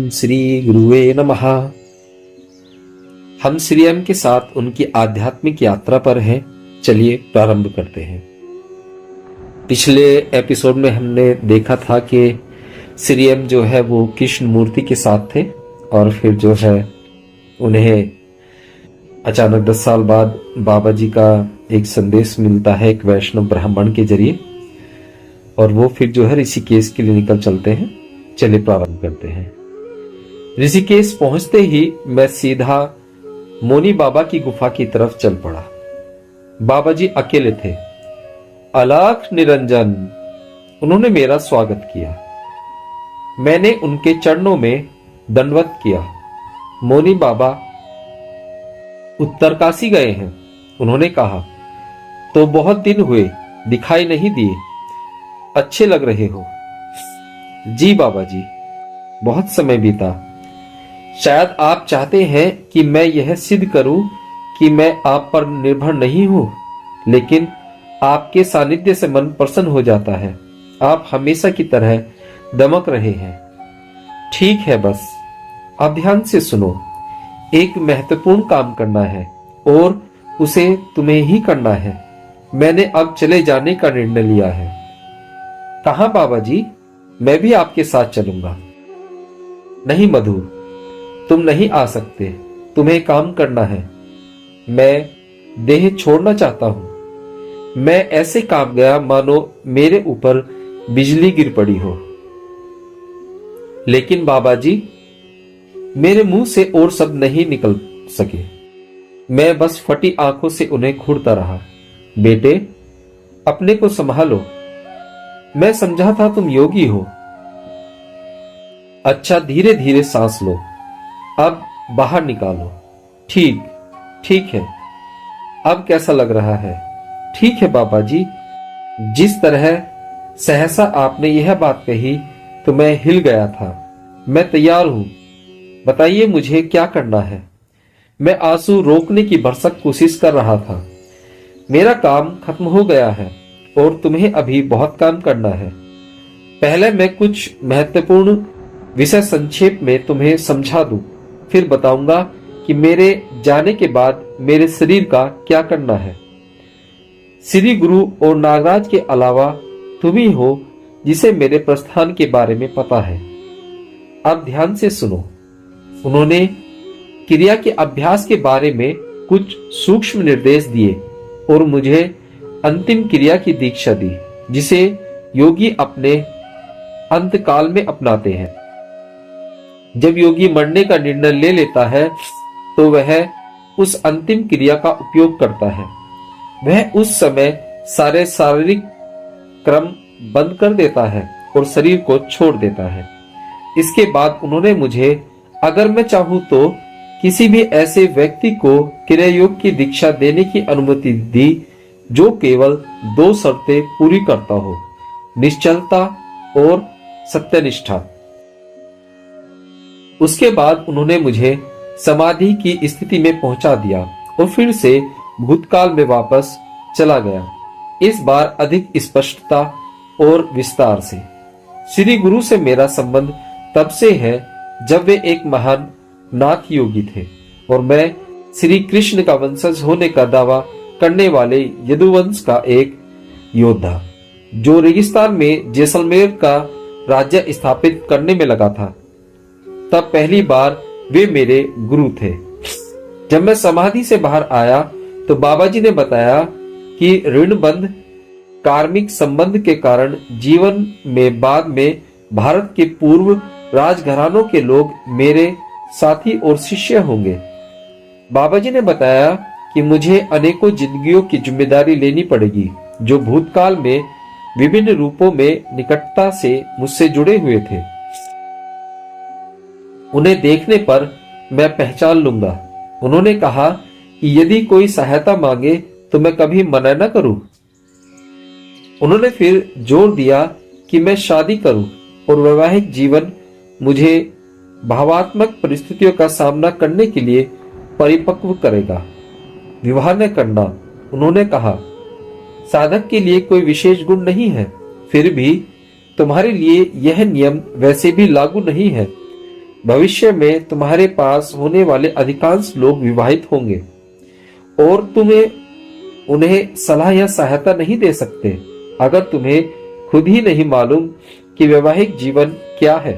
ओम श्री गुरुवे नमः। हम श्री एम के साथ उनकी आध्यात्मिक यात्रा पर हैं। चलिए प्रारंभ करते हैं। पिछले एपिसोड में हमने देखा था कि श्री एम जो है वो कृष्ण मूर्ति के साथ थे और फिर जो है उन्हें अचानक 10 साल बाद बाबा जी का एक संदेश मिलता है एक वैष्णव ब्राह्मण के जरिए, और वो फिर जो है ऋषिकेश के लिए निकल चलते हैं। चलिए प्रारंभ करते हैं। ऋषिकेश पहुंचते ही मैं सीधा मोनी बाबा की गुफा की तरफ चल पड़ा। बाबा जी अकेले थे, अलख निरंजन। उन्होंने मेरा स्वागत किया। मैंने उनके चरणों में दंडवत किया। मोनी बाबा उत्तरकाशी गए हैं, उन्होंने कहा। तो बहुत दिन हुए, दिखाई नहीं दिए, अच्छे लग रहे हो। जी बाबा जी, बहुत समय बीता। शायद आप चाहते हैं कि मैं यह सिद्ध करूं कि मैं आप पर निर्भर नहीं हूं, लेकिन आपके सानिध्य से मन प्रसन्न हो जाता है। आप हमेशा की तरह दमक रहे हैं। ठीक है, बस अब ध्यान से सुनो। एक महत्वपूर्ण काम करना है और उसे तुम्हें ही करना है। मैंने अब चले जाने का निर्णय लिया है। कहां बाबा जी? मैं भी आपके साथ चलूंगा। नहीं मधु, तुम नहीं आ सकते। तुम्हें काम करना है। मैं देह छोड़ना चाहता हूं। मैं ऐसे काम गया मानो मेरे ऊपर बिजली गिर पड़ी हो। लेकिन बाबा जी, मेरे मुंह से और शब्द नहीं निकल सके। मैं बस फटी आंखों से उन्हें घूरता रहा। बेटे, अपने को संभालो। मैं समझा था तुम योगी हो। अच्छा, धीरे धीरे सांस लो। अब बाहर निकालो। ठीक है। अब कैसा लग रहा है? ठीक है बाबा जी। जिस तरह सहसा आपने यह बात कही तो मैं हिल गया था। मैं तैयार हूं। बताइए मुझे क्या करना है। मैं आंसू रोकने की भरसक कोशिश कर रहा था। मेरा काम खत्म हो गया है और तुम्हें अभी बहुत काम करना है। पहले मैं कुछ महत्वपूर्ण विषय संक्षेप में तुम्हें समझा दूं, फिर बताऊंगा कि मेरे जाने के बाद मेरे शरीर का क्या करना है। श्री गुरु और नागराज के अलावा तुम ही हो जिसे मेरे प्रस्थान के बारे में पता है। अब ध्यान से सुनो। उन्होंने क्रिया के अभ्यास के बारे में कुछ सूक्ष्म निर्देश दिए और मुझे अंतिम क्रिया की दीक्षा दी, जिसे योगी अपने अंतकाल में अपनाते हैं। जब योगी मरने का निर्णय ले लेता है तो वह उस अंतिम क्रिया का उपयोग करता है। वह उस समय सारे शारीरिक क्रम बंद कर देता है और शरीर को छोड़ देता है। इसके बाद उन्होंने मुझे, अगर मैं चाहूं तो, किसी भी ऐसे व्यक्ति को क्रिया योग की दीक्षा देने की अनुमति दी जो केवल 2 शर्तें पूरी करता हो: निश्चलता और सत्यनिष्ठा। उसके बाद उन्होंने मुझे समाधि की स्थिति में पहुंचा दिया और फिर से भूतकाल में वापस चला गया, इस बार अधिक स्पष्टता और विस्तार से। श्री गुरु से मेरा संबंध तब से है जब वे एक महान नाथ योगी थे और मैं श्री कृष्ण का वंशज होने का दावा करने वाले यदुवंश का एक योद्धा, जो रेगिस्तान में जैसलमेर का राज्य स्थापित करने में लगा था। तब पहली बार वे मेरे गुरु थे। जब मैं समाधि से बाहर आया तो बाबा जी ने बताया कि ऋणबद्ध कार्मिक संबंध के कारण जीवन में बाद में भारत के पूर्व राजघरानों के लोग मेरे साथी और शिष्य होंगे। बाबा जी ने बताया कि मुझे अनेकों जिंदगियों की जिम्मेदारी लेनी पड़ेगी जो भूतकाल में विभिन्न रूपों में निकटता से मुझसे जुड़े हुए थे। उन्हें देखने पर मैं पहचान लूंगा। उन्होंने कहा कि यदि कोई सहायता मांगे तो मैं कभी मना न करूं। उन्होंने फिर जोर दिया कि मैं शादी करूं और वैवाहिक जीवन मुझे भावात्मक परिस्थितियों का सामना करने के लिए परिपक्व करेगा। विवाह न करना, उन्होंने कहा, साधक के लिए कोई विशेष गुण नहीं है। फिर भी तुम्हारे लिए यह नियम वैसे भी लागू नहीं है। भविष्य में तुम्हारे पास होने वाले अधिकांश लोग विवाहित होंगे और तुम्हें उन्हें सलाह या सहायता नहीं दे सकते अगर तुम्हें खुद ही नहीं मालूम कि वैवाहिक जीवन क्या है।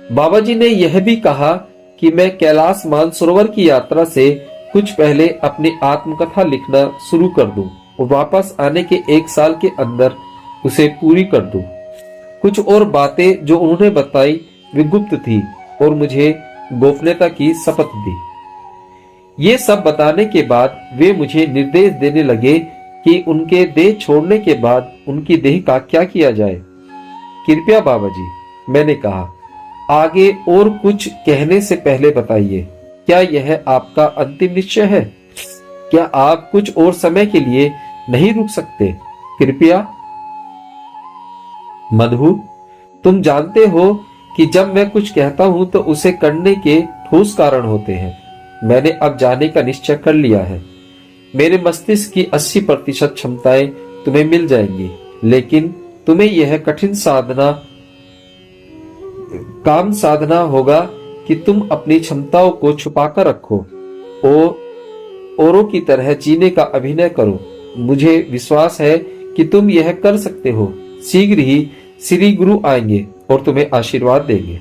बाबा जी ने यह भी कहा कि मैं कैलाश मानसरोवर की यात्रा से कुछ पहले अपनी आत्मकथा लिखना शुरू कर दूं और वापस आने के 1 साल के अंदर उसे पूरी कर दूं। कुछ और बातें जो उन्होंने बताई वे गुप्त थी और मुझे गोपनीयता की शपथ दी। ये सब बताने के बाद वे मुझे निर्देश देने लगे कि उनके देह छोड़ने के बाद उनकी देह का क्या किया जाए। कृपया बाबा जी, मैंने कहा, आगे और कुछ कहने से पहले बताइए, क्या यह आपका अंतिम निश्चय है? क्या आप कुछ और समय के लिए नहीं रुक सकते? कृपया। मधु, तुम जानते हो कि जब मैं कुछ कहता हूं तो उसे करने के ठोस कारण होते हैं। मैंने अब जाने का निश्चय कर लिया है। मेरे मस्तिष्क की 80% क्षमताएं तुम्हें मिल जाएंगी, लेकिन तुम्हें यह कठिन साधना होगा कि तुम अपनी क्षमताओं को छुपाकर रखो और औरों की तरह जीने का अभिनय करो। मुझे विश्वास है कि तुम यह कर सकते हो। शीघ्र ही श्री गुरु आएंगे और तुम्हें आशीर्वाद देंगे।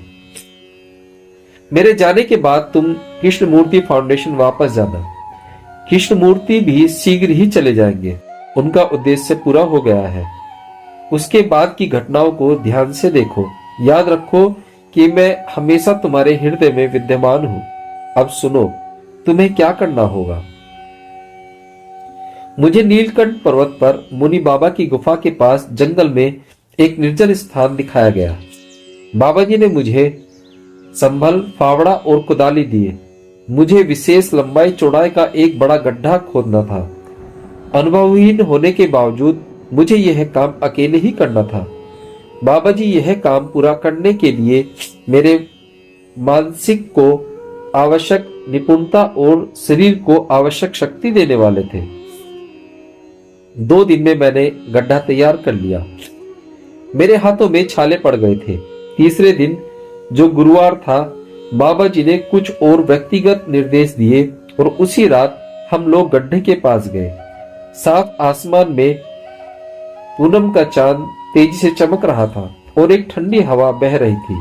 मेरे जाने के बाद तुम कृष्णमूर्ति फाउंडेशन वापस जाना। कृष्णमूर्ति भी शीघ्र ही चले जाएंगे। उनका उद्देश्य पूरा हो गया है। उसके बाद की घटनाओं को ध्यान से देखो। याद रखो कि मैं हमेशा तुम्हारे हृदय में विद्यमान हूं। अब सुनो, तुम्हें क्या करना होगा। मुझे नीलकंठ पर्वत पर मुनि बाबा की गुफा के पास जंगल में एक निर्जन स्थान दिखाया गया। बाबा जी ने मुझे संभल, फावड़ा और कुदाली दिए। मुझे विशेष लंबाई चौड़ाई का एक बड़ा गड्ढा खोदना था। अनुभवहीन होने के बावजूद मुझे यह काम अकेले ही करना था। बाबा जी यह काम पूरा करने के लिए मेरे मानसिक को आवश्यक निपुणता और शरीर को आवश्यक शक्ति देने वाले थे। 2 दिन में मैंने गड्ढा तैयार कर लिया। मेरे हाथों में छाले पड़ गए थे। तीसरे दिन, जो गुरुवार था, बाबा जी ने कुछ और व्यक्तिगत निर्देश दिए और उसी रात हम लोग गड्ढे के पास गए। साफ आसमान में पूनम का चांद तेजी से चमक रहा था और एक ठंडी हवा बह रही थी।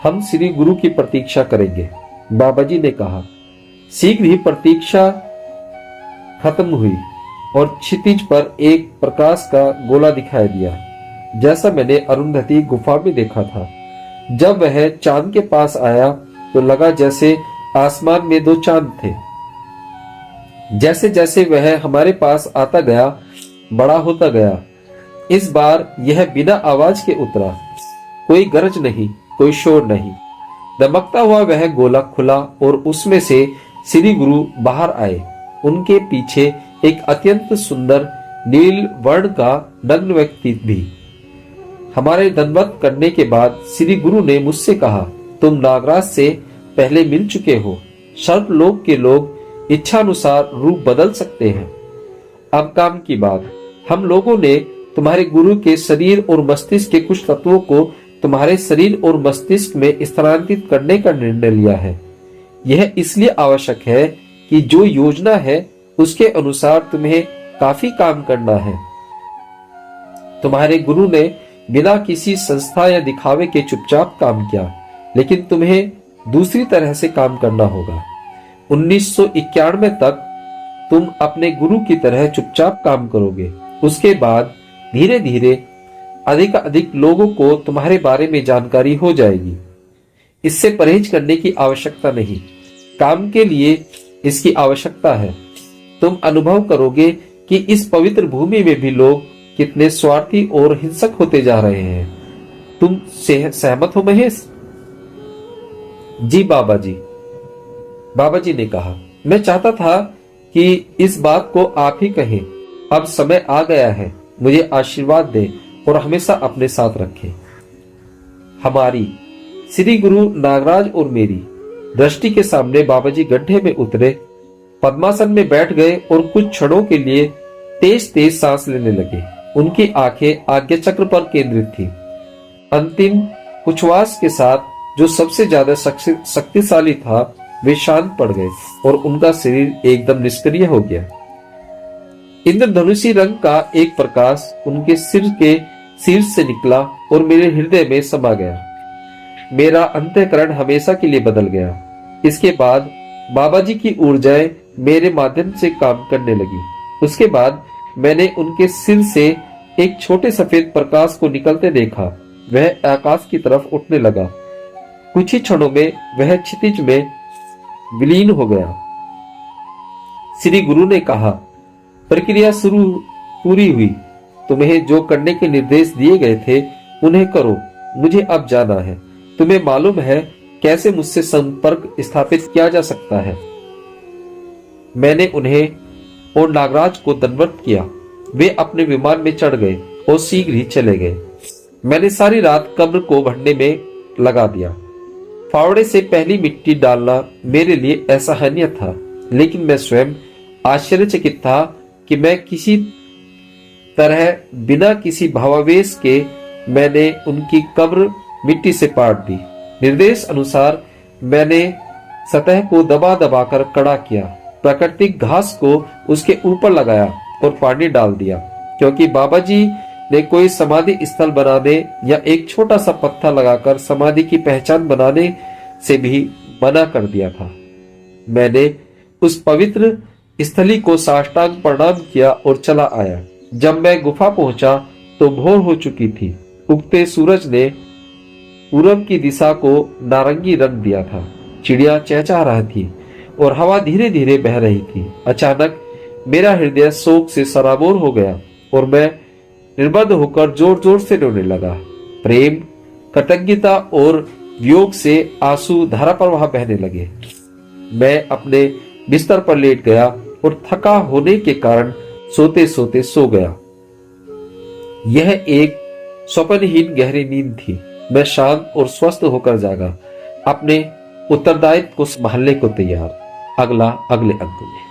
हम श्री गुरु की प्रतीक्षा करेंगे, बाबा जी ने कहा। शीघ्र ही प्रतीक्षा खत्म हुई और क्षितिज पर एक प्रकाश का गोला दिखाई दिया, जैसा मैंने अरुंधति गुफा में देखा था। जब वह चांद के पास आया तो लगा जैसे आसमान में 2 चांद थे। जैसे जैसे वह हमारे पास आता गया, बड़ा होता गया। इस बार यह बिना आवाज के उतरा। कोई गरज नहीं, कोई शोर नहीं। दमकता हुआ वह गोला खुला और उसमें से श्री गुरु बाहर आए। उनके पीछे एक अत्यंत सुंदर नील वर्ण का नग्न व्यक्ति भी। हमारे दंडवत करने के बाद श्री गुरु ने मुझसे कहा, तुम नागराज से पहले मिल चुके हो। सर्वलोक के लोग इच्छानुसार रूप बदल सकते हैं। अब काम की बात। हम लोगों ने तुम्हारे गुरु के शरीर और मस्तिष्क के कुछ तत्वों को तुम्हारे शरीर और मस्तिष्क में स्थानांतरित करने का निर्णय लिया है। यह इसलिए आवश्यक है कि जो योजना है उसके अनुसार तुम्हें काफी काम करना है। तुम्हारे गुरु ने बिना किसी संस्था या दिखावे के चुपचाप काम किया, लेकिन तुम्हें दूसरी तरह से काम करना होगा। 1991 तक तुम अपने गुरु की तरह चुपचाप काम करोगे। उसके बाद धीरे धीरे अधिक लोगों को तुम्हारे बारे में जानकारी हो जाएगी। इससे परहेज करने की आवश्यकता नहीं, काम के लिए इसकी आवश्यकता है। तुम अनुभव करोगे कि इस पवित्र भूमि में भी लोग कितने स्वार्थी और हिंसक होते जा रहे हैं। तुम सहमत हो महेश? जी बाबा जी, बाबा जी ने कहा। मैं चाहता था कि इस बात को आप ही कहें। अब समय आ गया है। मुझे आशीर्वाद दे और हमेशा अपने साथ रखे। हमारी श्री गुरु नागराज और मेरी दृष्टि के सामने बाबा जी गड्ढे में उतरे, पद्मासन में बैठ गए और कुछ क्षणों के लिए तेज तेज सांस लेने लगे। उनकी आंखें आज्ञा चक्र पर केंद्रित थी। अंतिम उच्छ्वास के साथ जो सबसे ज्यादा शक्तिशाली था, वे शांत पड़ गए और उनका शरीर एकदम निष्क्रिय हो गया। इंद्रधनुषी रंग का एक प्रकाश उनके सिर के शीर्ष से निकला और मेरे हृदय में समा गया। मेरा अंतःकरण हमेशा के लिए बदल गया। इसके बाद बाबा जी की ऊर्जाएं मेरे माध्यम से काम करने लगी। उसके बाद मैंने उनके सिर से एक छोटे सफेद प्रकाश को निकलते देखा। वह आकाश की तरफ उठने लगा। कुछ ही क्षणों में वह क्षितिज में विलीन हो गया। श्री गुरु ने कहा, प्रक्रिया पूरी हुई। तुम्हें जो करने के निर्देश दिए गए थे उन्हें करो। मुझे अब जाना है। तुम्हें मालूम है कैसे मुझसे संपर्क स्थापित किया जा सकता है। मैंने उन्हें और नागराज को दंडवत किया। वे अपने विमान में चढ़ गए और शीघ्र ही चले गए। मैंने सारी रात कब्र को भरने में लगा दिया। फावड़े से पहली मिट्टी डालना मेरे लिए असहनीय था, लेकिन मैं स्वयं आश्चर्यचकित था कि मैं किसी तरह बिना किसी भावावेश के मैंने उनकी कब्र मिट्टी से पाट दी। निर्देश अनुसार मैंने सतह को दबा दबा कर कड़ा किया, प्राकृतिक घास को उसके ऊपर लगाया और पानी डाल दिया, क्योंकि बाबा जी ने कोई समाधि स्थल बनाने या एक छोटा सा पत्थर लगाकर समाधि की पहचान बनाने से भी मना कर दिया था। मैंने उस पवित्र स्थली को साष्टांग प्रणाम किया और चला आया। जब मैं गुफा पहुंचा तो भोर हो चुकी थी। उगते सूरज ने पूरब की दिशा को नारंगी रंग दिया था। चिड़िया चहचहा रही थी और हवा धीरे धीरे बह रही थी। अचानक मेरा हृदय शोक से सराबोर हो गया और मैं निर्बंध होकर जोर जोर से रोने लगा। प्रेम, कृतज्ञता और वियोग से आंसू धारा प्रवाह बहने लगे। मैं अपने बिस्तर पर लेट गया और थका होने के कारण सोते सोते सो गया। यह एक स्वप्नहीन गहरी नींद थी। मैं शांत और स्वस्थ होकर जागा, अपने उत्तरदायित्व को संभालने को तैयार। अगले अंक में।